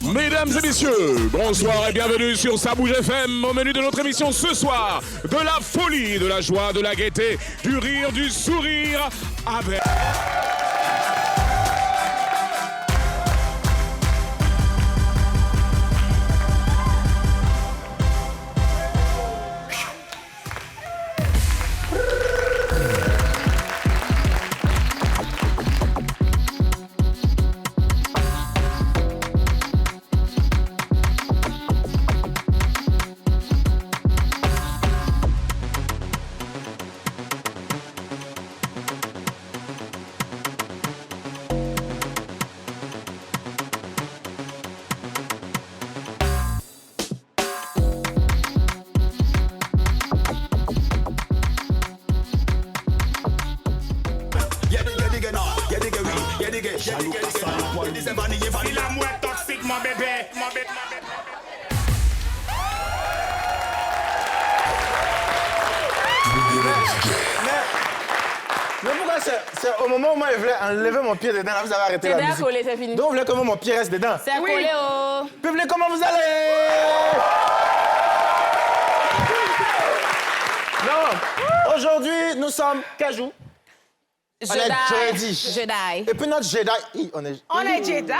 Mesdames et messieurs, bonsoir et bienvenue sur Ça Bouge FM. Au menu de notre émission ce soir, de la folie, de la joie, de la gaieté, du rire, du sourire, avec... Mais pourquoi c'est au moment où moi je voulais enlever mon pied dedans, là vous avez arrêté la musique. C'est collé, c'est fini. Donc vous voulez comment mon pied reste dedans? C'est collé au... Public, comment vous allez? Non, aujourd'hui nous sommes quel jour? On est jeudi. Jedi. Et puis notre Jedi, on est... On est Jedi.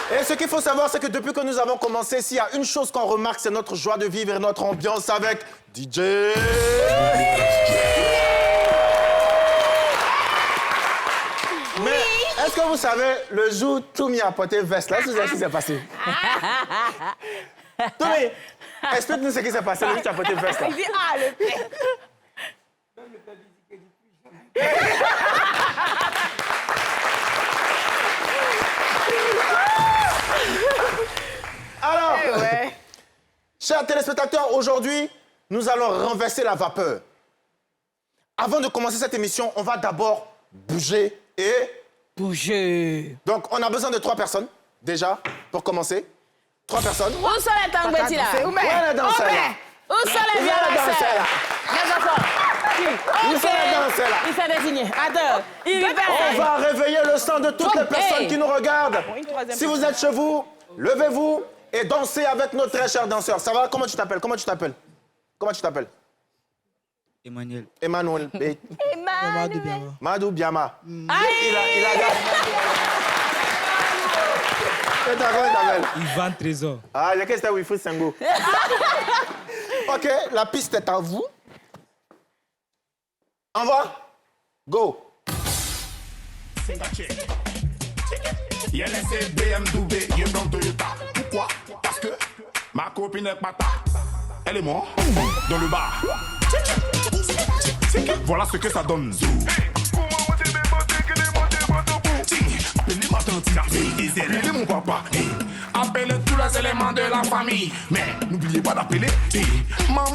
Et ce qu'il faut savoir, c'est que depuis que nous avons commencé, s'il y a une chose qu'on remarque, c'est notre joie de vivre et notre ambiance avec DJ. Mais est-ce que vous savez, le jour où Toumi a porté veste, là, c'est ce qui s'est passé? Toumi, explique-nous ce qui s'est passé le jour où tu as porté veste, là. Il dit, ah, le pire. Alors, chers téléspectateurs, aujourd'hui, nous allons renverser la vapeur. Avant de commencer cette émission, on va d'abord bouger et... Bouger. Donc, on a besoin de 3 personnes, déjà, pour commencer. 3 personnes. Où sont les tangs Betty là? Où est la danseuse, là? Où sont les Où est la danseuse, là? Les enfants. Où sont les danseurs, là? Il fait des signes. Attends. On va réveiller le sang de toutes les personnes qui nous regardent. Si vous êtes chez vous, levez-vous et dansez avec nos très chers danseurs. Ça va? Comment tu t'appelles? Comment tu t'appelles? Comment tu t'appelles? Emmanuel. Emmanuel. Madou Biama. Madou Biama. Il a... Comment il t'appelle? Ivan Trésor. Ah, il y a qu'est-ce que c'est Wifu Sengo. OK, la piste est à vous. Envoie. Go. Il y a laissé BMW, il est dans Toyota. Pourquoi? Parce que ma copine est pata. Elle est moi, dans le bar. Voilà ce que ça donne. Appelez ma tante, appelez mon papa. Appelez tous les éléments de la famille. Mais n'oubliez pas d'appeler maman,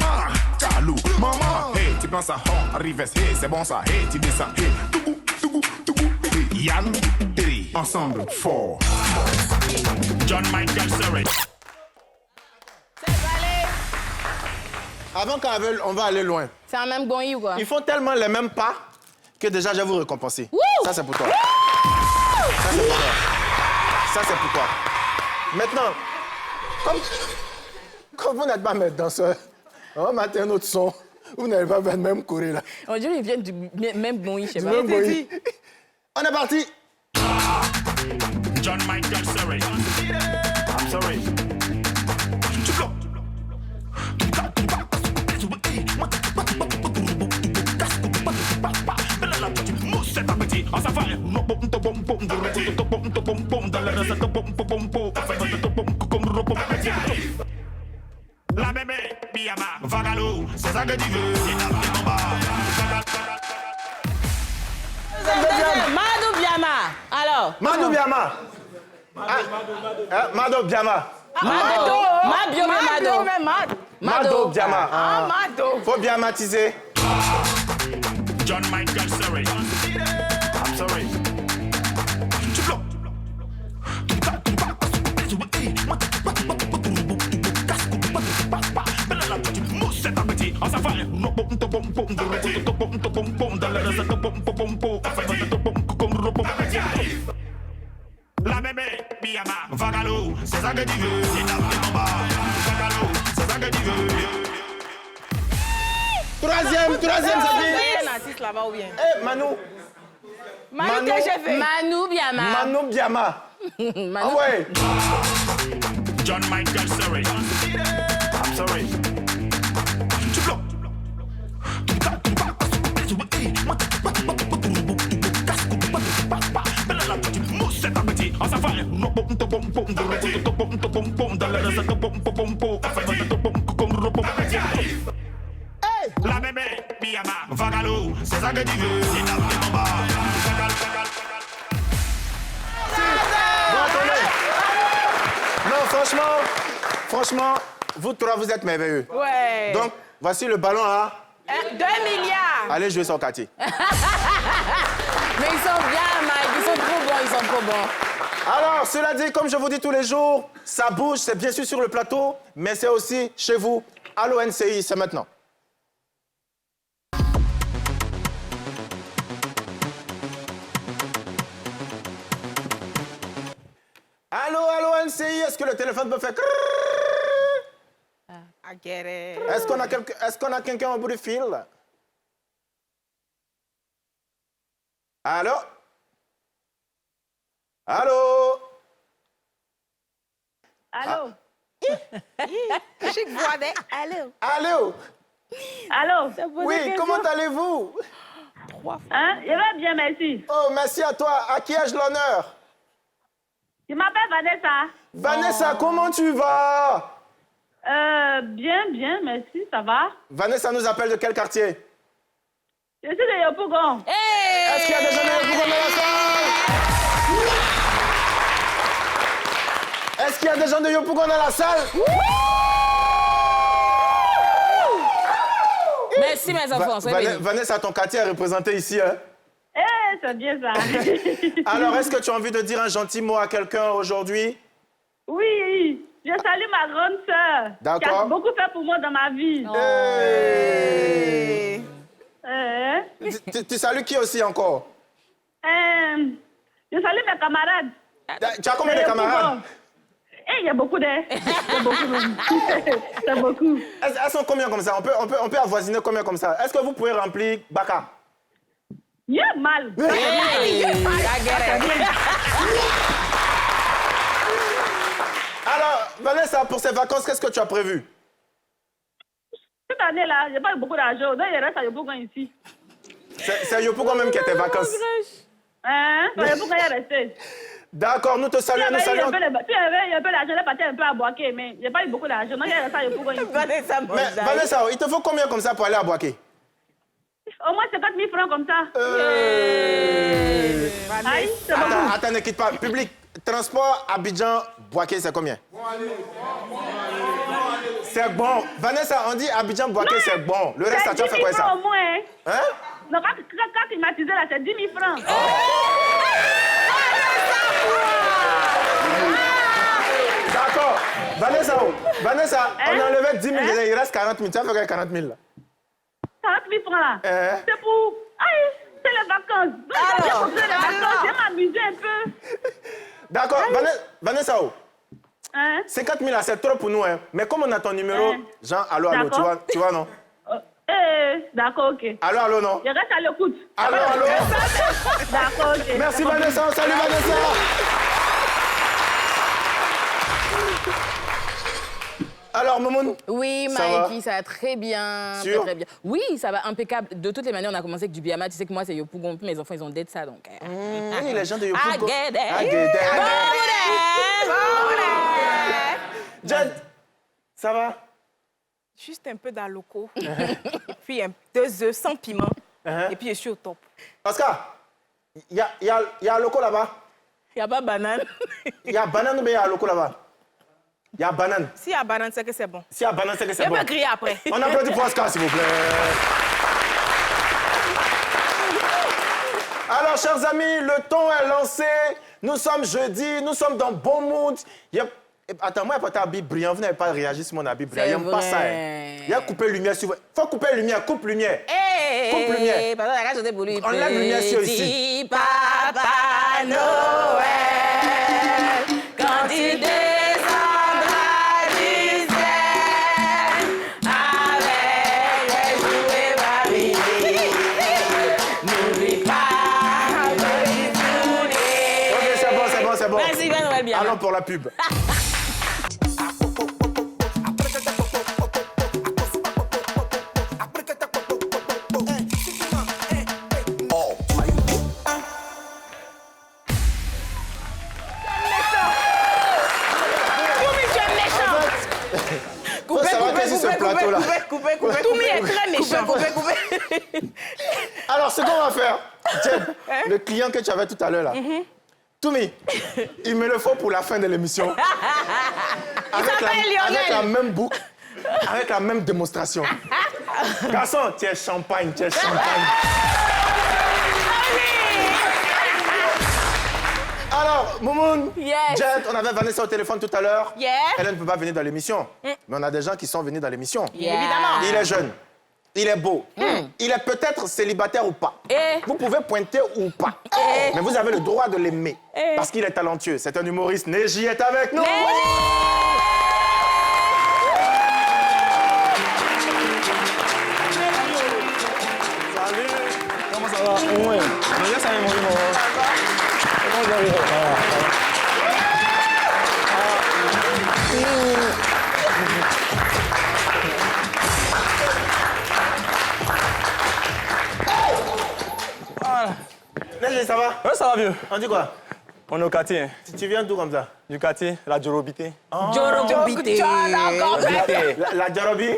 Kalou, maman. Hey, tu prends ça, arrive, c'est bon ça. Hey, tu descends, hey, tougou, tougou, tougou. Yann, Terry, ensemble, fort. John Michael Surrey. Avant qu'on va aller loin. C'est un même gonny ou quoi? Ils font tellement les mêmes pas que déjà je vais vous récompenser. Ça, c'est pour toi. Ça, c'est pour toi. Ça, c'est pour toi. Maintenant, comme vous n'êtes pas mes danseurs, on va mettre un autre son. Vous n'allez pas faire le même courir là. On dirait qu'ils viennent du même gonny, je sais Du pas. même bruit. On est parti. John Michael Surrey. I'm sorry. La bébé, Biama, Vagalo, c'est ça que tu veux. Madou Biama. Alors? Madou Biama. Madou Biama. Madou Biama. Mado. Faut biamatiser. John Michael Surrey. I'm sorry. La bébé, Biama, Vagalo, c'est ça que tu veux. C'est ta maman, Vagalo, c'est ça que tu veux. Troisième, ça dit. Un artiste là-bas ou bien? Eh, Manu. Manu TGV. Manu Biama. Manu Biama. Manu. Ah ouais. John Michael, sorry. I'm sorry. La bébé, Biama, Vagalo, c'est ça que tu veux. C'est ta maman, Non, franchement, vous trois, vous êtes merveilleux. Ouais. Donc, voici le ballon à... 2 milliards. Allez jouer sur quartier. Mais ils sont bien, Mike. Ils sont trop bons. Alors, cela dit, comme je vous dis tous les jours, ça bouge, c'est bien sûr sur le plateau, mais c'est aussi chez vous. Allô NCI, c'est maintenant. Allô NCI, est-ce que le téléphone peut faire... I get it. Est-ce qu'on a quelqu'un au bout du fil? Allô? Allô? Allô? Chic voix de... Allô? Allô? Allô? Oui, comment allez-vous? Hein? Je vais bien, merci. Oh, merci à toi. À qui ai-je l'honneur? Je m'appelle Vanessa. Vanessa, comment tu vas? Bien, merci, ça va. Vanessa nous appelle de quel quartier? Je suis de Yopougon. Hey! Est-ce qu'il y a des gens de Yopougon dans la salle? Est-ce qu'il y a des gens de Yopougon dans la salle? Merci, mes enfants. Vanessa, ton quartier est représenté ici, hein? C'est bien ça. Alors, est-ce que tu as envie de dire un gentil mot à quelqu'un aujourd'hui? Oui, je salue ma grande sœur. D'accord. Qui a beaucoup fait pour moi dans ma vie. Hey. Tu salues qui aussi encore? Je salue mes camarades. Tu as combien de camarades? Il y a beaucoup d'aide. C'est beaucoup. Elles sont combien comme ça? On peut avoisiner combien comme ça? Est-ce que vous pouvez remplir Baka? Il y a mal. Alors, Vanessa, pour ces vacances, qu'est-ce que tu as prévu? Cette année-là, j'ai pas eu beaucoup d'argent. Donc, il reste à Yopougon ici. C'est Yopougon même qui est tes vacances. Yopougon est resté. D'accord, nous te saluons, nous saluons. Tu avais un peu d'argent, là, parti un peu à Boaké, mais j'ai pas eu beaucoup d'argent. Donc, il reste à Yopougon ici. Mais Vanessa, il te faut combien comme ça pour aller à Boaké? Au moins 50 000 francs comme ça. Aïe, c'est beaucoup. Attends, ne quitte pas. Public, transport, Abidjan, Boaké, c'est combien? C'est bon. Vanessa, on dit Abidjan, Boaké, c'est bon. Le reste, ça, tu as fait quoi ça? Au moins. Hein? Donc, quand climatisé, là, c'est 10 000 francs. D'accord. Vanessa, on a enlevé 10 000, il reste 40 000. Tu as fait 40 000 là? 40 000 francs là. C'est pour... Aïe, c'est les vacances. Donc, j'ai les vacances, je vais m'amuser un peu. D'accord. Vanessa, 50 000 là, c'est trop pour nous. Hein. Mais comme on a ton numéro, Jean, allô, tu vois, non? D'accord, ok. Allô, non? Je reste à l'écoute. Allô. D'accord, ok. Merci Vanessa, salut Vanessa. Alors, Momoun? Oui, Mikey, ça va très bien. Sûr? Très bien. Oui, ça va impeccable. De toutes les manières, on a commencé avec du Biama. Tu sais que moi, c'est Yopougon. Mes enfants, ils ont d'être ça, donc... Oui, les gens de Yopougon. Jed, ça va? Juste un peu d'aloco. Puis 2 œufs sans piment. Et puis je suis au top. Oscar, il y a un loco là-bas? Il n'y a pas banane. Il y a banane ou bien il y a un loco là-bas? Il y a banane. S'il y a banane, c'est que c'est bon. S'il y a banane, c'est que c'est Je bon. peux crier après. On applaudit pour Oscar, s'il vous plaît. Alors, chers amis, le ton est lancé. Nous sommes jeudi, nous sommes dans bon mood. Attends, moi, il n'y a pas d'habit brillant. Vous n'avez pas réagi sur mon habit brillant. Il n'y a pas ça. Il y a coupé lumière sur vous. Il faut couper lumière, coupe lumière. Coupe lumière. Pardon, la rage, pour lui. Enlève lumière sur ici. Papa. Joël bien. Allons pour la pub. Coupez. Toumi est très méchant. Coupez. Alors, ce qu'on va faire, Jen, le client que tu avais tout à l'heure là, Toumi, il me le faut pour la fin de l'émission. Avec la même boucle, avec la même démonstration. Garçon, tu es champagne. Alors, Moumoun, Yes. Jet, on avait Vanessa au téléphone tout à l'heure. Yeah. Elle ne peut pas venir dans l'émission. Mais on a des gens qui sont venus dans l'émission. Yeah. Évidemment. Il est jeune. Il est beau. Il est peut-être célibataire ou pas. Vous pouvez pointer ou pas. Mais vous avez le droit de l'aimer. Parce qu'il est talentueux. C'est un humoriste. Neji est avec nous. Salut. Comment ça va? Ouais. Déjà, ça va, mon Comment ça va? Neji, ça va? Ouais, ça va bien. On dit quoi? On est au quartier. Hein. Tu viens d'où comme ça? Du quartier, la Djorobité. Jorobité. La Djarobi?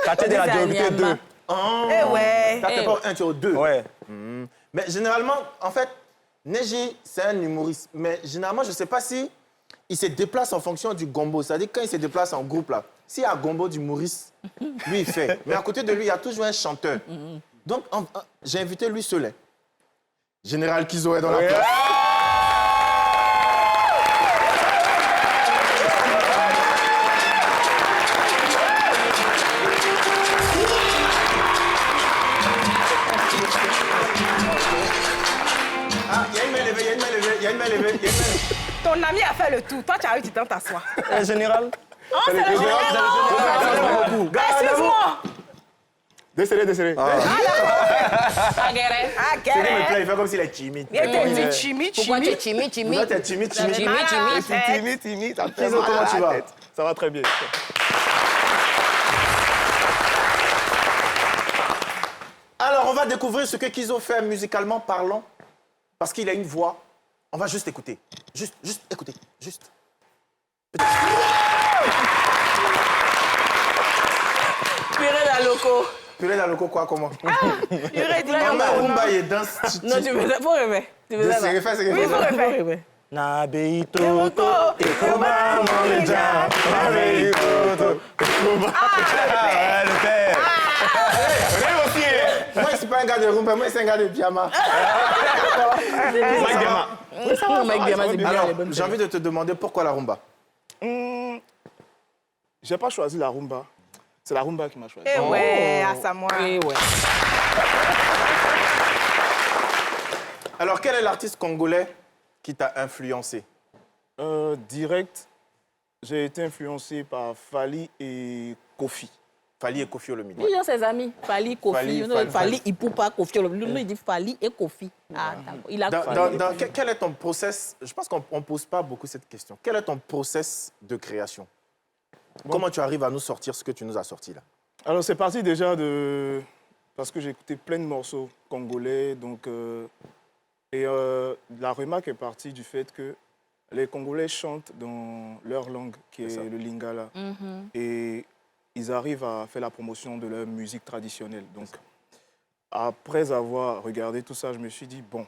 Quartier de la Djorobité 2. Eh ouais. Ça, t'es pas un, tu es au 2. Ouais. Mais généralement, en fait, Neji, c'est un humoriste. Mais généralement, je ne sais pas si il se déplace en fonction du gombo. C'est-à-dire quand il se déplace en groupe, là, s'il y a un gombo d'humoriste, lui, il fait. Mais à côté de lui, il y a toujours un chanteur. Donc, j'ai invité lui seul. Général Kizo est dans la place. Ah, il y a une main levée. Ton ami a fait le tour. Toi, tu as eu du temps à t'asseoir. Général. Oh, c'est le général. Excuse-moi. Décélé. C'est qu'il me plaît, il fait comme s'il est timide. Il était timide. Pourquoi tu es timide? Toi, t'es timide. Timide. Ça fait Kizo, mal comment à tu la vas? tête. Ça va très bien. Alors, on va découvrir ce que Kizo fait musicalement parlant. Parce qu'il a une voix. On va juste écouter. Juste écouter. Juste. Purée la loco. Purée dans le coco, quoi, comment? Purée, dis-moi. Maman, Rumba, il danse. Non, tu veux ça. Faut rêver. Tu veux ça. C'est refait, c'est Oui, il faut refait. refaire. Nabeito, Ekoma, Monja, Nabeito, Ekoma. Ah, le père. Moi, je suis pas un gars de rumba, moi, c'est un gars de pyjama. Oui, ça va, mec, bien, c'est bien. Alors, les bonnes j'ai envie de te demander pourquoi la rumba? J'ai pas choisi la rumba. C'est la rumba qui m'a choisi. Eh ouais, à ça, moi. Oui, ouais. Alors, quel est l'artiste congolais qui t'a influencé? Direct, j'ai été influencé par Fally et Kofi. Fally et Kofi Olomide. Ils ont ses amis. Fally, Kofi. Fally, il ne peut pas Kofi. Lui, il dit Fally et Kofi. Ah, d'accord. Il a Quel est ton process? Je pense qu'on ne pose pas beaucoup cette question. Quel est ton process de création? Comment tu arrives à nous sortir ce que tu nous as sorti là? Alors, c'est parti déjà de... Parce que j'ai écouté plein de morceaux congolais, donc... la remarque est partie du fait que les Congolais chantent dans leur langue, qui est le lingala. Et ils arrivent à faire la promotion de leur musique traditionnelle. Donc, après avoir regardé tout ça, je me suis dit, bon,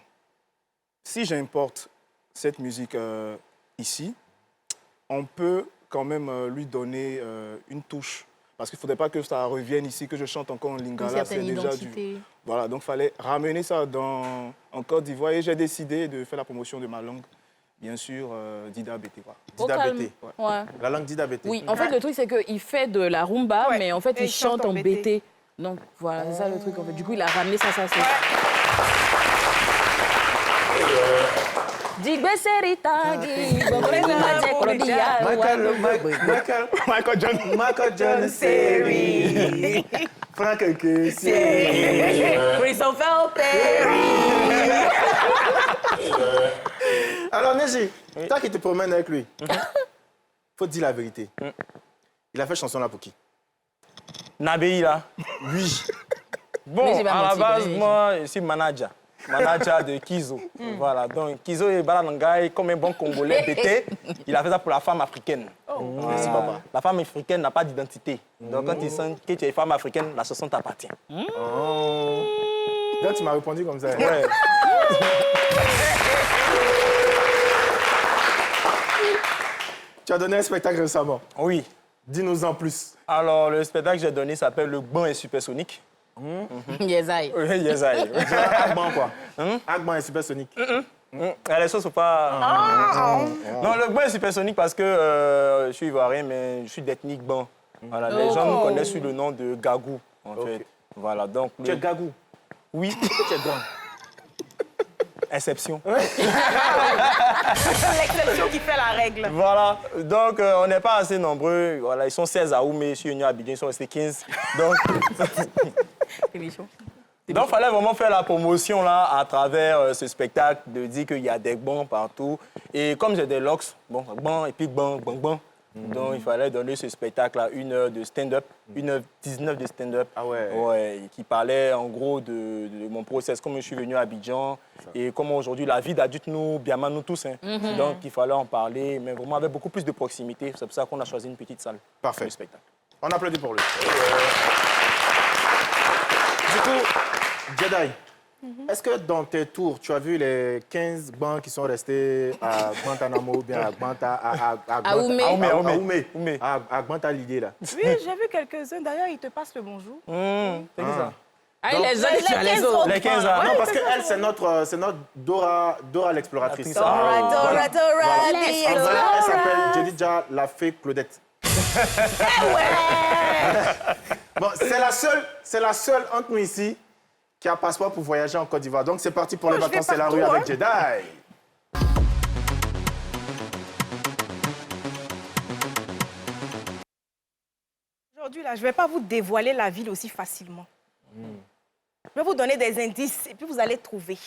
si j'importe cette musique ici, on peut quand même lui donner une touche. Parce qu'il ne faudrait pas que ça revienne ici, que je chante encore en lingala. C'est déjà du... Voilà, donc il fallait ramener ça en Côte d'Ivoire. Et j'ai décidé de faire la promotion de ma langue, bien sûr, Dida Bété. Dida Bété. Ouais. La langue Dida Bété. Oui, en fait, le truc, c'est qu'il fait de la rumba, Ouais. mais en fait, Et il chante en bété. Donc, voilà, c'est ça le truc, en fait. Du coup, il a ramené ça, c'est... Michael John Seri. Frank Christopher Perry. Alors, Neji, toi qui te promènes avec lui, faut dire la vérité. Il a fait chanson là pour qui? Nabéi, là. Oui. Bon, à la base, moi, je suis manager. Manager de Kizo. Voilà, donc Kizo est Balanangaï, comme un bon Congolais bêté, il a fait ça pour la femme africaine. Merci, papa. La femme africaine n'a pas d'identité. Donc quand ils sentent que tu es femme africaine, la chanson t'appartient. Oh. Donc tu m'as répondu comme ça. Ouais. Tu as donné un spectacle récemment. Oui. Dis-nous en plus. Alors, le spectacle que j'ai donné s'appelle Le Gban est supersonique. Yesaï. Oui, Yesaï. Agban, quoi. Agban est supersonique. Les choses sont pas... Non, le Gban est supersonique parce que je suis ivoirien, mais je suis d'ethnique Ban. Voilà, les gens nous connaissent sous le nom de Gagou, en fait. Voilà, donc... Tu es Gagou? Oui. Tu es grand? Exception. C'est l'exception qui fait la règle. Voilà, donc on n'est pas assez nombreux. Voilà, ils sont 16 à Oumé, je suis venu à Abidjan, ils sont restés 15. Donc, il fallait vraiment faire la promotion là, à travers ce spectacle, de dire qu'il y a des bons partout. Et comme j'ai des locks, bon, bon, et puis bon. Donc il fallait donner ce spectacle-là, 1 heure de stand-up, 1h19 de stand-up. Ah ouais. Ouais, qui parlait en gros de mon process, comment je suis venu à Abidjan et comment aujourd'hui la vie d'adulte nous, bien nous tous. Hein. Donc il fallait en parler, mais vraiment avec beaucoup plus de proximité. C'est pour ça qu'on a choisi une petite salle. Parfait. Pour le spectacle. On applaudit pour lui. Du coup, Jedi, est-ce que dans tes tours, tu as vu les 15 bancs qui sont restés à Guantanamo ou bien à Oumé, à Guantanamo là? Oui, j'ai vu quelques-uns. D'ailleurs, ils te passent le bonjour. C'est ça. Ah, les autres, tu as les autres. Les 15 ans. Non, parce qu'elle, c'est notre Dora l'exploratrice. Dora, Voilà. Elle s'appelle Jedidja la fée Claudette. Bon, c'est la seule entre nous ici qui a un passeport pour voyager en Côte d'Ivoire. Donc c'est parti pour les vacances, c'est la rue avec Jedi. Aujourd'hui, là, je ne vais pas vous dévoiler la ville aussi facilement. Je vais vous donner des indices et puis vous allez trouver.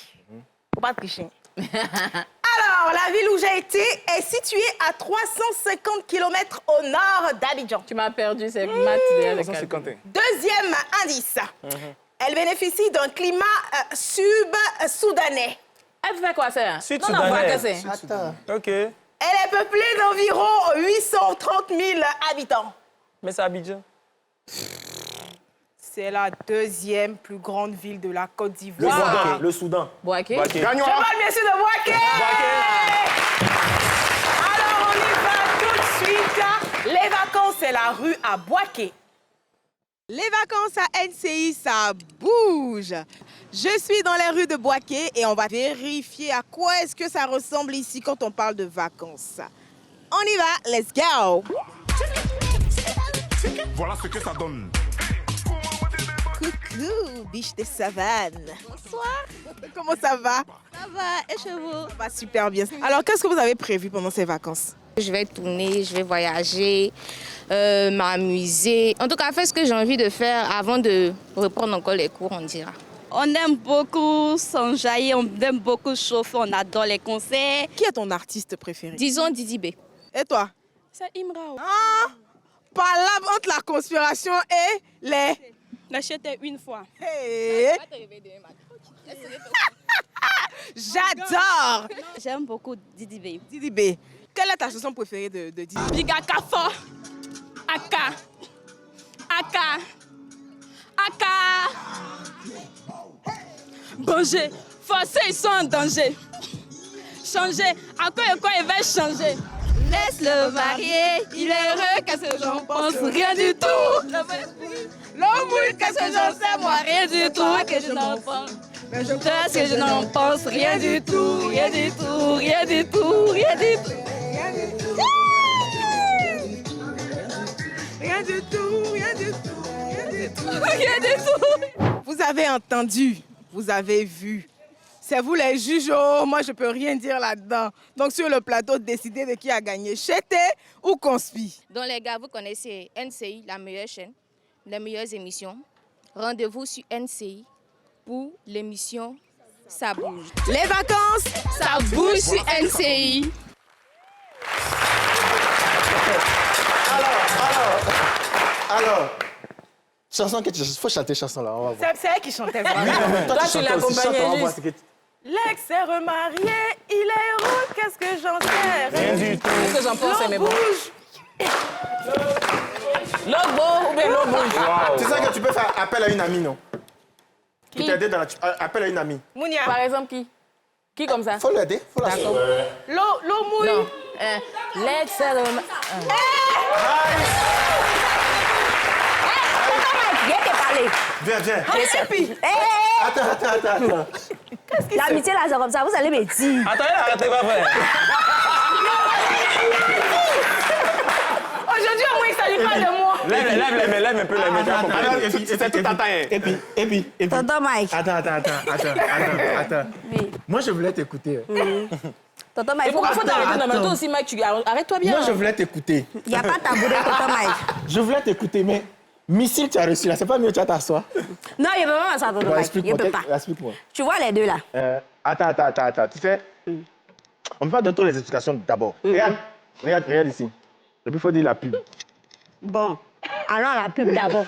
Faut pas tricher. Alors, la ville où j'ai été est située à 350 km au nord d'Abidjan. Tu m'as perdu, c'est Matt derrière le calcul. Deuxième indice. Elle bénéficie d'un climat sub-soudanais. Elle fait quoi, ça? Sud-soudanais. Attends. OK. Elle est peuplée d'environ 830 000 habitants. Mais c'est Abidjan. C'est la deuxième plus grande ville de la Côte d'Ivoire. Le Soudan. Boaké. Je parle bien sûr de Boaké. Alors, on y va tout de suite. Les vacances, c'est la rue à Boaké. Les vacances à NCI, ça bouge. Je suis dans les rues de Boaké et on va vérifier à quoi est-ce que ça ressemble ici quand on parle de vacances. On y va, let's go. Voilà ce que ça donne. Coucou, biche de savane. Bonsoir. Comment ça va? Ça va, et chez vous? Ça va super bien. Alors, qu'est-ce que vous avez prévu pendant ces vacances? Je vais tourner, je vais voyager, m'amuser. En tout cas, faire ce que j'ai envie de faire avant de reprendre encore les cours, on dira. On aime beaucoup s'enjailler, on aime beaucoup chauffer, on adore les concerts. Qui est ton artiste préféré? Disons Didi B. Et toi? C'est Imrao. Ah! Palabre entre la conspiration et les... L'acheter une fois. Hey. J'adore! J'aime beaucoup Didi B. Didi B. Quelle est ta chanson préférée de Didi? Biga Kafo. Aka. Aka. Aka. Danger. Forcés, ils sont en danger. Changer. À quoi et quoi il va changer? Laisse-le marier. Il est heureux, qu'est-ce que j'en pense? Rien du tout. L'amour, qu'est-ce que j'en sais? Moi, rien du tout. Que je n'en pense. Qu'est-ce que je n'en pense? Rien du tout. Rien du tout. Rien du tout. Rien du tout. Rien du tout, rien du tout, rien du tout. Rien du tout. Vous avez entendu, vous avez vu. C'est vous les juges, oh, moi je peux rien dire là-dedans. Donc sur le plateau, décidez de qui a gagné, Chété ou Conspi. Donc les gars, vous connaissez NCI, la meilleure chaîne, les meilleures émissions. Rendez-vous sur NCI pour l'émission ça bouge. Les vacances, Ça bouge sur NCI. Alors, chanson que tu faut chanter chanson là, on va voir. C'est elle qui chantait. Toi, Toi, tu tu chantais aussi, chante, on va l'accompagnais voir juste. ce que tu- L'ex est remarié, il est heureux, qu'est-ce que j'en sais? Rien du tout. Ce que j'en pense, c'est mais L'eau bon. bouge. L'autre beau ou bien l'autre bouge. Tu sais que tu peux faire appel à une amie, non? Qui t'aider dans la... Appel à une amie. Mounia. Par exemple, qui? Qui comme ça? Faut l'aider, faut la D'accord. L'eau mouille. Non. L'ex est remarié. Viens te parler. Viens. Attends. L'amitié, là, c'est comme ça. Vous allez me dire. Attends, arrêtez pas, frère. Aujourd'hui, au moins, il ne s'agit pas de moi. Lève un peu les mains. C'est tout à taille. Et puis. Tonton Mike. Attends. Oui. Moi, je voulais t'écouter. Tonton Mike, Pourquoi faut t'arrêter dans attends. toi aussi, Mike? Arrête-toi bien. Moi, je voulais t'écouter. il n'y a pas tabouret, Tonton Mike. Je voulais t'écouter, mais missile, tu as reçu là. C'est pas mieux, tu vas t'asseoir. Non, il ne peut pas m'asseoir, Tonton Bon, Mike. Il ne peut pas. explique-moi. Tu vois les deux là? Attends. Tu sais, on peut pas donner toutes les explications d'abord. Regarde ici. Et puis, il faut dire la pub. Bon, allons à la pub d'abord.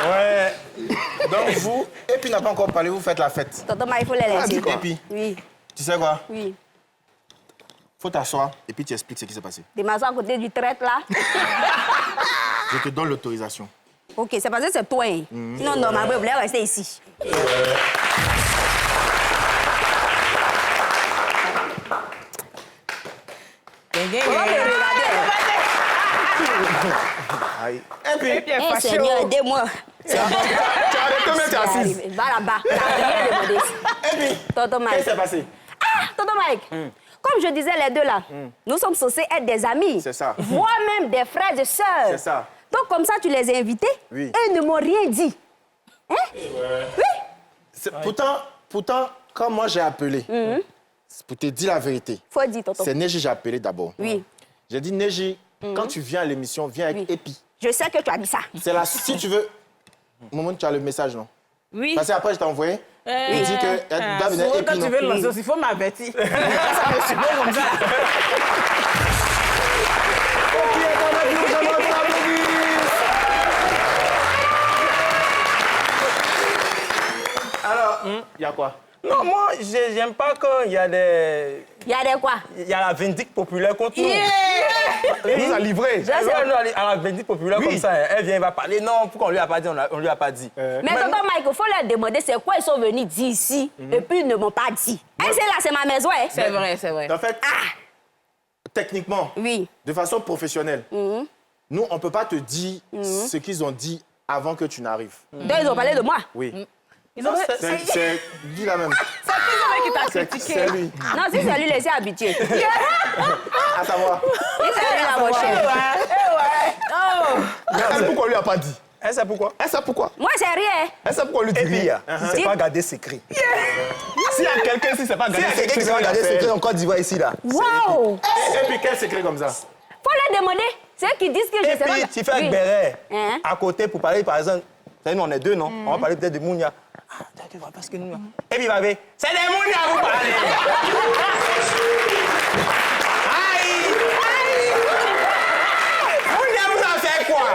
Ouais. Donc, vous, et puis n'a pas encore parlé, vous faites la fête. Tonton Mike, il faut les laisser. Et puis, Oui, tu sais quoi? oui. Faut t'asseoir et puis tu expliques ce qui s'est passé. De m'asseoir à côté du traître là. Je te donne l'autorisation. Ok, c'est parce que c'est toi. Hein. Sinon, normalement, vous voulez rester ici. Aïe. Et puis, eh, Seigneur, aidez-moi. Tu as arrêté, mais tu es assise. Va là-bas. T'as rien demandé. Et puis, Tonton Mike. qu'est-ce qui s'est passé? Ah, Tonton Mike. Comme je disais, les deux là, nous sommes censés être des amis. C'est ça. Voire même des frères et sœurs. C'est ça. Donc, comme ça, tu les as invités. Oui. Et ils ne m'ont rien dit. Hein? Oui. Pourtant, quand moi j'ai appelé, c'est pour te dire la vérité, Faut dire, tonton. c'est Neji que j'ai appelé d'abord. Oui. J'ai dit, Neji, quand tu viens à l'émission, viens avec Epi. Je sais que tu as dit ça. C'est là, si tu veux... Moment, tu as le message, non? Oui. Parce qu'après, je t'ai envoyé. Il dit que doit venir souvent, Epi, quand tu non? veux le lancer aussi, il faut m'avertir. Ça me suppose comme ça. Alors, il y a quoi? Non, moi, j'aime pas quand il y a des... Il y a des quoi? Il y a la vindicte populaire contre nous. Elle nous a livré. À la vindicte populaire comme ça, elle vient, elle va parler. Non, pourquoi on lui a pas dit, on lui a pas dit. Mais tonton Mike, il faut leur demander c'est quoi ils sont venus dire ici. Et puis ils ne m'ont pas dit. Hein, c'est là, c'est ma maison. Hein? C'est vrai, c'est vrai. En fait, techniquement, Oui. de façon professionnelle, nous, on ne peut pas te dire ce qu'ils ont dit avant que tu n'arrives. Donc ils ont parlé de moi. Oui. Ils ont... C'est lui là même. C'est plus le mec qui t'a critiqué. C'est lui. Non, si c'est lui, laissez habitué. À savoir. Et c'est lui la prochaine. Elle sait pourquoi on lui a pas dit. Elle sait pourquoi? Elle sait pourquoi. Moi, c'est rien. Elle sait pourquoi on lui dit Et puis, rien. c'est pas garder secret. S'il y a quelqu'un ici, c'est pas S'il y a garder quelqu'un qui va garder secret en Côte d'Ivoire ici, là. Wow! Et puis, quel secret comme ça? Faut leur demander. C'est eux qui disent que je Et sais pas. puis, tu fais avec Oui. Béret Hein? à côté pour parler, par exemple, nous, on est deux, non? On va parler peut-être de Mounia. Ah, tu vois, parce que nous... Et puis, il va dire, c'est des Mounia, vous parlez! Aïe! Mounia, vous en faites quoi?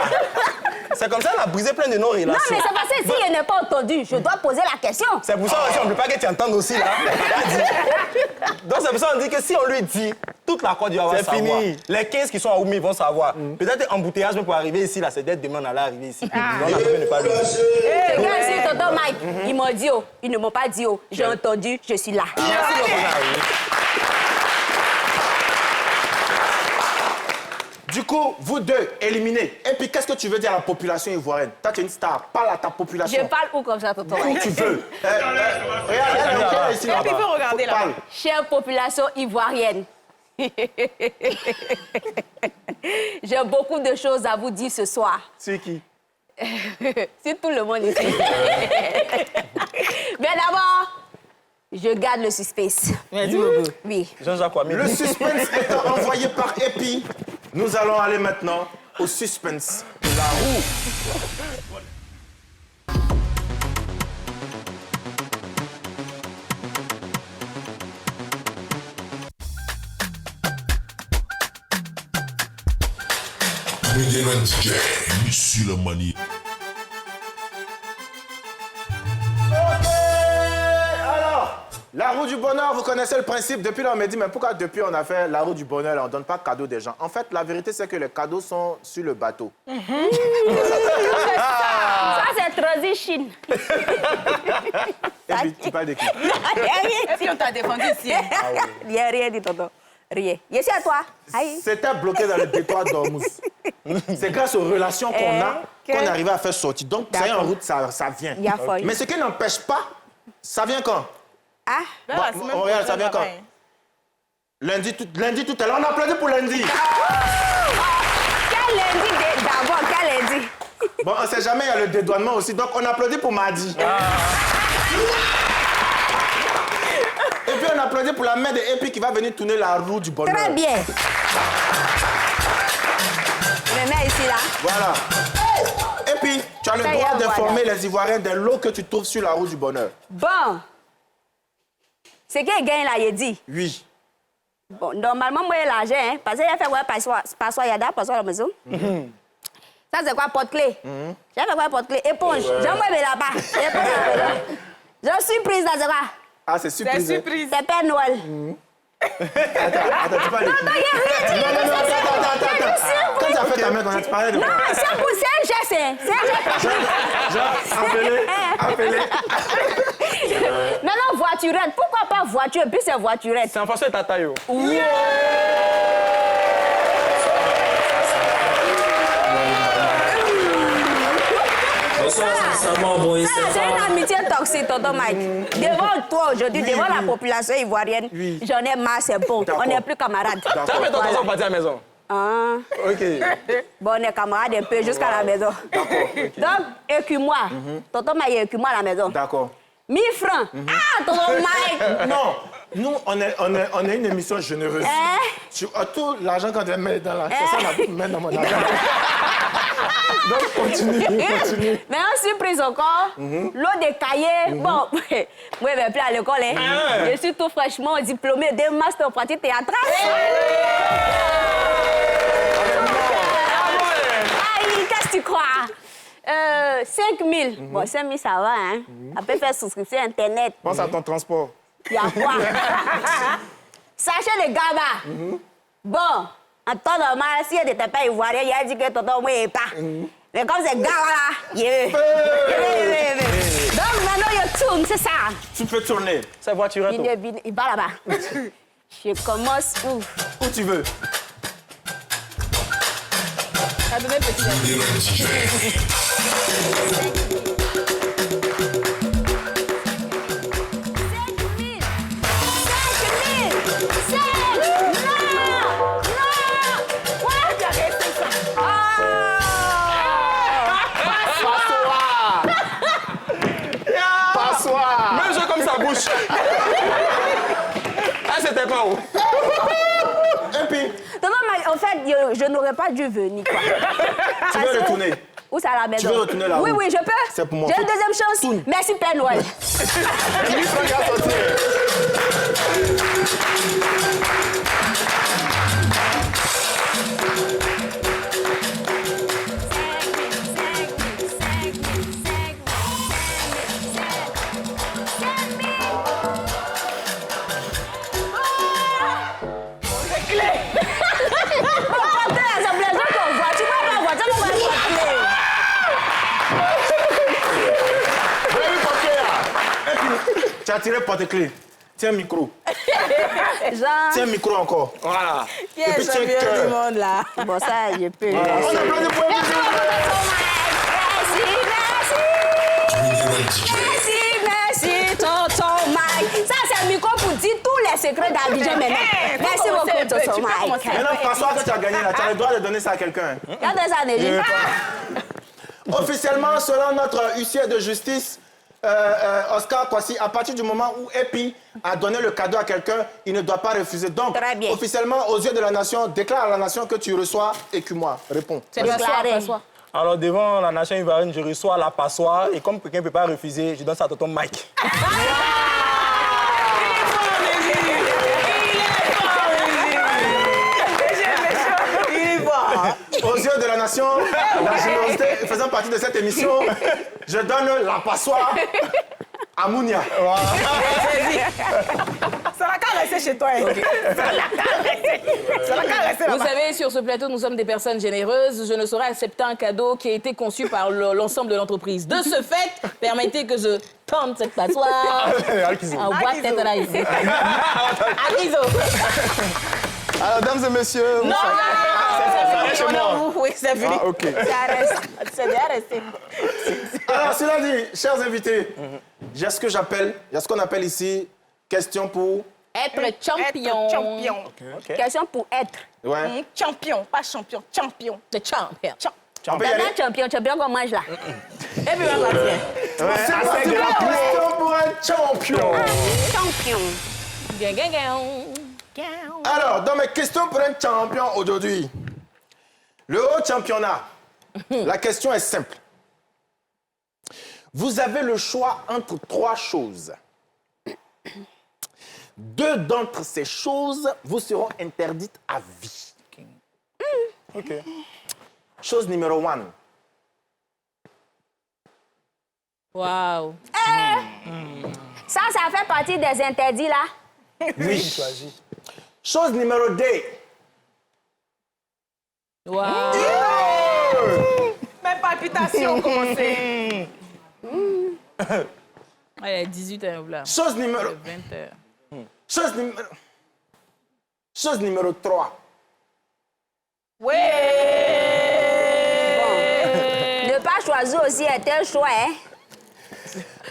C'est comme ça, on a brisé plein de nos relations. Non, mais c'est parce que si je n'ai pas entendu, je dois poser la question. C'est pour ça aussi, on ne veut pas que tu entendes aussi, là. Donc, c'est pour ça qu'on dit que si on lui dit, toute la Côte d'Ivoire va savoir. Fini. Les 15 qui sont à Oumi vont savoir. Peut-être embouteillage pour arriver ici, là, c'est dès demain on allait arriver ici. Donc, on a besoin de pas le dire. Regarde ici, tonton Mike. Ils m'ont dit, oh. Ils ne m'ont pas dit, oh. J'ai entendu, je suis là. Du coup, vous deux, éliminés. Et puis, qu'est-ce que tu veux dire à la population ivoirienne? Toi, tu es une star. Parle à ta population. Je parle où comme ça, tonton Mike? Où tu veux. Regarde ici, là-bas. Il faut regarder là-bas. Chère population ivoirienne, j'ai beaucoup de choses à vous dire ce soir. C'est qui? C'est tout le monde ici. Mais d'abord, je garde le suspense. Oui. Jean-Jacques Kwame. Le suspense étant envoyé par Epi, nous allons aller maintenant au suspense de la roue. Monsieur le Mani. Alors, la roue du bonheur, vous connaissez le principe. Depuis là, on m'a dit, mais pourquoi depuis on a fait la roue du bonheur, là, on ne donne pas de cadeaux des gens? En fait, la vérité, c'est que les cadeaux sont sur le bateau. Ça, c'est transition. Et puis, tu parles de qui? Et puis on t'a défendu ici. Rien dit, tonton. Rien. Je suis à toi. C'était bloqué dans le détroit d'Ormuz. C'est grâce aux relations qu'on a qu'on arrive à faire sortir. Donc, ça y est, en route, ça vient. Mais ce qui n'empêche pas, ça vient quand? Bon, regarde, ça vient quand? Lundi tout à l'heure. On applaudit pour lundi. Quel lundi d'abord? Quel lundi? Bon, on ne sait jamais, il y a le dédouanement aussi. Donc, on applaudit pour mardi. Et puis, on applaudit pour la mère de Epi qui va venir tourner la roue du bonheur. Très bien. Je le mets ici, là. Voilà. Et puis, tu as le droit d'informer les Ivoiriens des lots que tu trouves sur la roue du bonheur. Bon. C'est qui gagne là, il dit? Oui. Bon, normalement, moi, j'ai l'argent, hein, parce qu'il a fait quoi, passoire, yada, passoire à la maison. Ça, c'est quoi, porte-clé? J'ai fait quoi, porte-clé? Éponge. J'envoie là-bas. Je suis prise dans ce quoi? Ah, c'est surprise. C'est surprise. C'est Père Noël. Attends, tu parles de qui? Non, il n'y a rien dit. Attends. Quand tu as fait ta main, quand tu parlais de quoi? Non, c'est un geste. C'est un geste. Appelez. Maintenant, voiturette. Pourquoi pas voiture? Puis c'est voiturette. C'est en façon de tata, yo. C'est une amitié toxique, tonton Mike. Devant toi aujourd'hui, devant la population ivoirienne, j'en ai marre, c'est bon. On n'est plus camarades. Ça fait ton temps partir à la maison. Ah. Ok. Bon, on est camarades un peu jusqu'à la maison. Donc, écume-moi. Tonton Mike, écume-moi à la maison. D'accord. 1000 francs. Ah, tonton Mike. Non. Nous, on est une émission généreuse. Tout l'argent qu'on te met dans la... C'est ça, on a pu mettre dans mon argent. Donc, continue. Mais en surprise encore, l'eau de cahiers, bon, moi, je vais plus à l'école. Je suis tout fraîchement diplômée d'un master en pratique théâtrale. Qu'est-ce que tu crois? 5 000. Bon, 5 000, ça va, hein? Après, faire souscription Internet. Pense à ton transport. Il y a quoi? Sachez les gars là. Bon, en temps normal, si il n'était pas ivoirien, il a dit que tonton moi n'est pas. Mais comme c'est gars là, donc maintenant il tourne, c'est ça. Tu peux tourner. C'est voiturette. Il va là-bas. Je commence où? Où tu veux. Ça devait petit. 5 000. Même jeu comme sa bouche. Ah, c'était pas où? Et puis? Non, en fait, je n'aurais pas dû venir, quoi. Tu veux retourner? Où c'est à la maison? Tu veux retourner là? Oui, je peux. C'est pour moi. J'ai une deuxième chance. Tourne. Merci, Père Noël. C'est clair. Tu as tiré porte-clés. Tiens, micro. Tiens, micro encore. Voilà. Qui est le champion du monde, là? Bon, ça, je peux. Voilà. On applaudit pour Merci, tonton Mike. Ça, c'est un micro pour dire tous les secrets d'Abidjan maintenant. Merci beaucoup, tonton Mike. Maintenant, François, que tu as gagné, là, tu as le droit de donner ça à quelqu'un. Regarde ça, Néji. Officiellement, selon notre huissier de justice, Oscar Kwasi, à partir du moment où Epi a donné le cadeau à quelqu'un, il ne doit pas refuser. Donc, officiellement, aux yeux de la nation, déclare à la nation que tu reçois écumoire. Réponds. C'est déclaré. Alors, devant la nation ivoirienne, je reçois la passoire et comme quelqu'un ne peut pas refuser, je donne ça à tonton Mike. Aux yeux de la nation, la générosité faisant partie de cette émission, je donne la passoire à Mounia. Ça va qu'à rester chez toi. Vous savez, sur ce plateau, nous sommes des personnes généreuses. Je ne saurais accepter un cadeau qui a été conçu par l'ensemble de l'entreprise. De ce fait, permettez que je tente cette passoire. En bois de tête à la ici. Alors, dames et messieurs... Non, c'est fini. Oui, c'est fini. Ah, OK. C'est bien resté. Alors, cela dit, chers invités, il y a ce que j'appelle, il y a ce qu'on appelle ici, question pour... Être champion. Être champion. Okay. Question pour être. Ouais. Champion, pas champion, champion. The champion. Champion comme moi, là. Et puis, on va faire. C'est parti pour la question pour un champion. Champion. Gang, gang, gang. Alors, dans mes questions pour un champion aujourd'hui, le haut championnat, la question est simple. Vous avez le choix entre 3 choses. 2 d'entre ces choses vous seront interdites à vie. OK. Chose numéro 1. Waouh. Ça fait partie des interdits, là? Oui. Chose numéro 2. Waouh. Mes palpitations commencent. Allez, 18h, là. Chose numéro... 20h. Chose numéro 3. Oui. Ne pas choisir aussi est un choix, hein?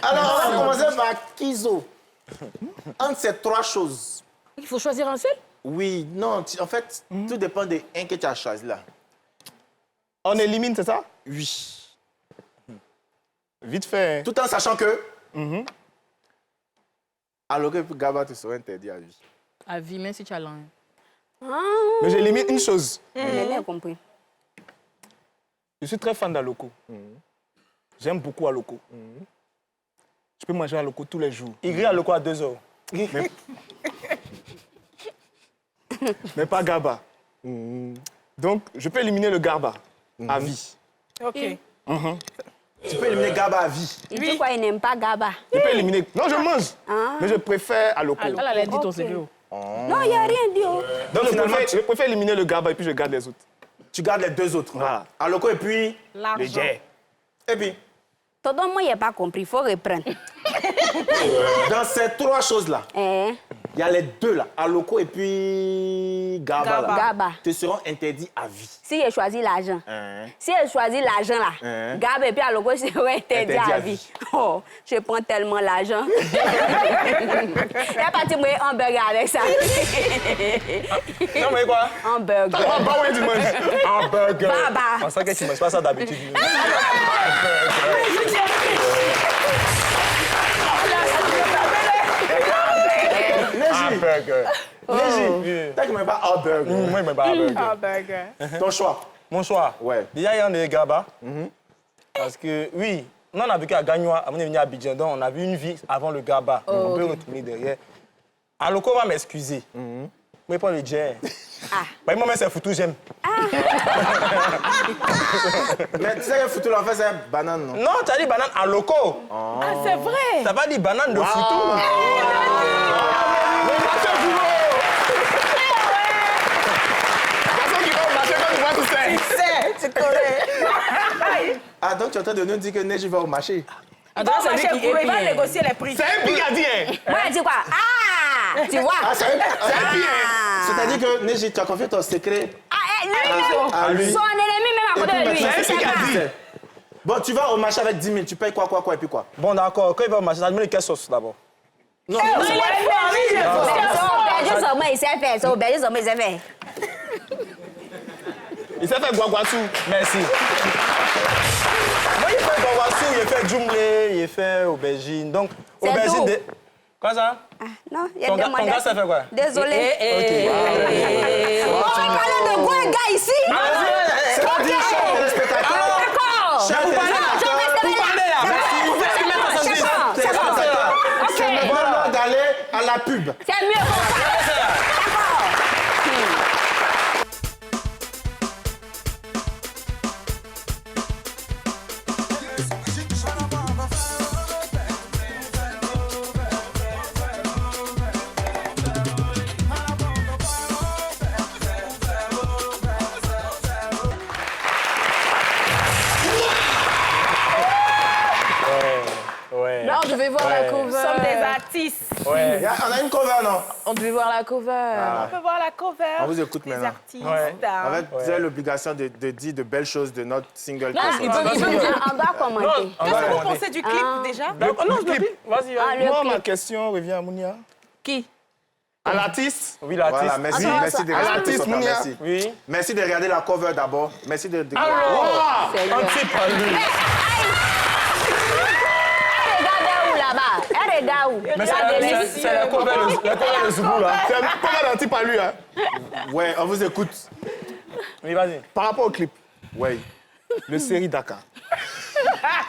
Alors, on va commencer par Kizo. Entre ces 3 choses. Il faut choisir un seul? Oui, non, en fait, tout dépend de un que tu as choisi là. On élimine, c'est ça? Oui. Vite fait. Tout en sachant que... Alors que Gaba te serait interdit à vie. À vie, même si tu as l'un. Mais j'élimine une chose. J'ai bien compris. Je suis très fan d'Aloko. J'aime beaucoup Aloko. Je peux manger Aloko tous les jours. Il grille Aloko à 2 heures. Mais pas Gaba. Donc, je peux éliminer le Gaba à vie. OK. Tu peux éliminer Gaba à vie. Il dit quoi, il n'aime pas Gaba. Je peux éliminer... Non, je mange. Mais je préfère Aloko. Elle a dit ton secret. Non, il n'y a rien dit. Donc, je préfère éliminer le Gaba et puis je garde les autres. Tu gardes les 2 autres. Voilà. Aloko et puis... L'argent. Le jet. Et puis... Tonton, moi, il n'a pas compris. Il faut reprendre. Dans ces 3 choses-là, Eh? il y a les 2 là. Aloko et puis... Gaba. Là, Gaba. te seront interdits à vie. Si je choisis l'argent. Si je choisis l'argent, là, Gaba et puis Aloko seront interdits à vie. Oh, je prends tellement l'argent. Il y a pas de moi hamburger avec ça. Non, mais quoi? Hamburger. Bah oui, tu manges. Hamburger. Baba. Je pensais que tu ne manges pas ça d'habitude. Hamburger. Neji, t'as que même pas hamburger. Moi, je ne pas hamburger. Hamburger. Ton choix. Mon choix? Ouais. Déjà, il y a un des Gaba. Parce que, oui, nous, on a vécu à Gagnoa avant de venir à Abidjan. Donc, on a vu une vie avant le Gaba. On peut retourner derrière. Aloko va m'excuser. Mais pas le jet. Bah, moi, c'est foutu, j'aime. Mais tu sais que foutu, en fait, c'est banane, non? Non, tu as dit banane Aloko. Ah, c'est vrai. T'as pas dit banane de foutu. C'est correct. Ah, donc tu es en train de nous dire que Neji va au marché? En tout cas, c'est lui qui il va négocier les prix. C'est un Picardie, hein. Moi, elle dit quoi? Ah! Tu vois? Ah, c'est un pied, hein. C'est-à-dire que, Neji, tu as confié ton secret Ah, à lui. Son ennemi même à côté de lui. C'est un Picardie. Bon, tu vas au marché avec 10 000, tu payes quoi, et puis quoi? Bon, d'accord. Quand il va au marché, ça demande quelle sauce d'abord? Non, il est fort, il est fort. C'est au berger, il sait faire. C'est au berger, il sait faire. Il sait faire guaguassou. Merci. Moi, il fait guaguassou, il fait djumlé, il fait aubergine. Donc, aubergine... tout. Quoi ça? Non, il y a Ton des gars, ça fait quoi? Désolé. Ok. On parle de quoi, un gars ici? c'est pas dit, cher téléspectateur. D'accord. Cher téléspectateur. C'est le moment d'aller à la pub. C'est mieux comme ça. D'accord. Non, on devait voir la cover. Nous sommes des artistes. Ouais. On a une cover, non? On devait voir la cover. On peut voir la cover. On vous écoute des maintenant. artistes. En fait, vous avez l'obligation de dire de belles choses de notre single. On doit commenter. Qu'est-ce que vous pensez du clip déjà? Non, le clip. Vas-y. Moi, ma question revient à Mounia. Qui? À l'artiste? Oui, l'artiste. Voilà, merci, Attends, merci de à regarder l'artiste, Mounia. Mounia. Merci. Oui. Merci de regarder la cover d'abord. Merci de... Alors, C'est un mieux. type à lui. Elle regarde où? Mais c'est la cover de Zoubou, là. C'est un cover d'un type à lui, hein. Ouais, on vous écoute. Oui, vas-y. Par rapport au clip, Ouais. le série Dakar.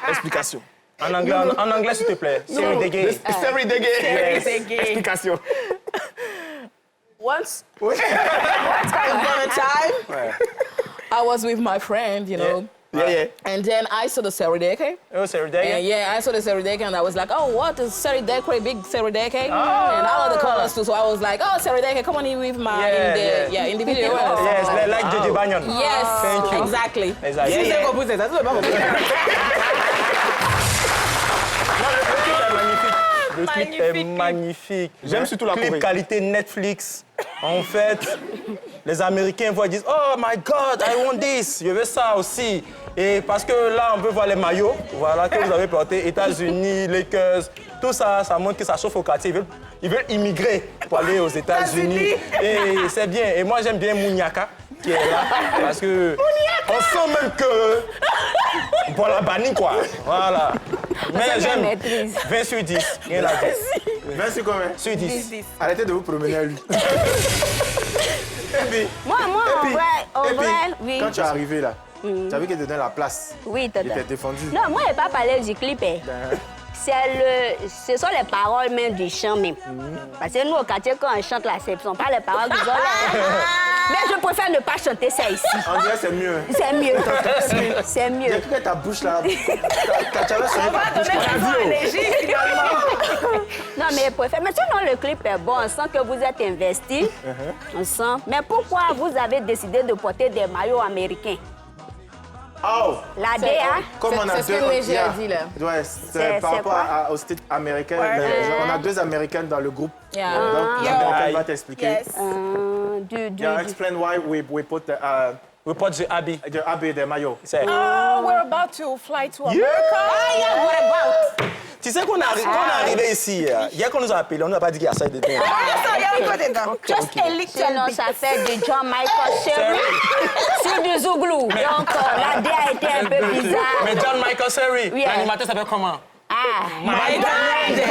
Explication. En anglais, s'il te plaît. Série de gay. Série de gay. Explication. Once upon a time, I was with my friend, you know. Yeah. And then I saw the Serideke. Oh, série de gay. And yeah, I saw the Serideke and I was like, oh, what is Serideke, big Serideke? And all of the colors too. So I was like, oh, Serideke, come on in with my, in the video. Yes, like JJ Banyan. Yes, Thank you. exactly. Exactly. Si Yeah, c'est yeah. compris, c'est ça, c'est pas compris. Le clip est magnifique. J'aime surtout la clip Corée. qualité Netflix. En fait, les Américains voient et disent oh my God, I want this. Je veux ça aussi. Et parce que là, on peut voir les maillots, voilà, que vous avez portés, États-Unis, Lakers, tout ça, ça montre que ça chauffe au quartier. Ils veulent immigrer pour aller aux États-Unis. Et c'est bien. Et moi, j'aime bien Mouniaka qui est là, parce que on sent même que pour la bannie quoi. Voilà. Mais j'aime 20 sur 10. Rien à dire. 20 sur combien? Sur 10. Arrêtez de vous promener à lui. Et puis, Moi, en vrai, oui. quand tu es arrivé là, tu as vu qu'il te donnait la place. Oui, Il t'a défendu. Non, moi, je n'ai pas parlé du clip. Ce sont les paroles même du chant même. Parce que nous, au quartier, quand on chante là, ce ne sont pas les paroles du genre là. Mais je préfère ne pas chanter ça ici. On dirait c'est mieux. C'est mieux, tonton. C'est Il y mieux. a que ta bouche là. Ta chaleur sur On va ta bouche. donner raison à l'énergie finalement. Non, mais je préfère. Mais sinon, le clip est bon. On sent que vous êtes investi. On sent. Mais pourquoi vous avez décidé de porter des maillots américains? Oh! La DA? Comme on a C'est ce deux. que Léger a dit là. Ouais, c'est par rapport au style américain. On a deux Américaines dans le groupe. Yeah. Donc, l'Américaine va t'expliquer. Yes. Yeah, explain why we put We put the Abbey. the Abbey, the maillot. C'est- We're about to fly to America. What about? Tu sais qu'on est arrivé ici, hier qu'on nous a appelés, on nous a pas dit qu'il y a ça dedans. Il y a quoi dedans? Just a little Sinon, bit. ça fait du John Michael Sherry sur du Zouglou. Donc, la DA a été un peu bizarre. Mais John Michael Sherry, Oui, l'animateur s'appelle comment? Ah, Mike Daniel.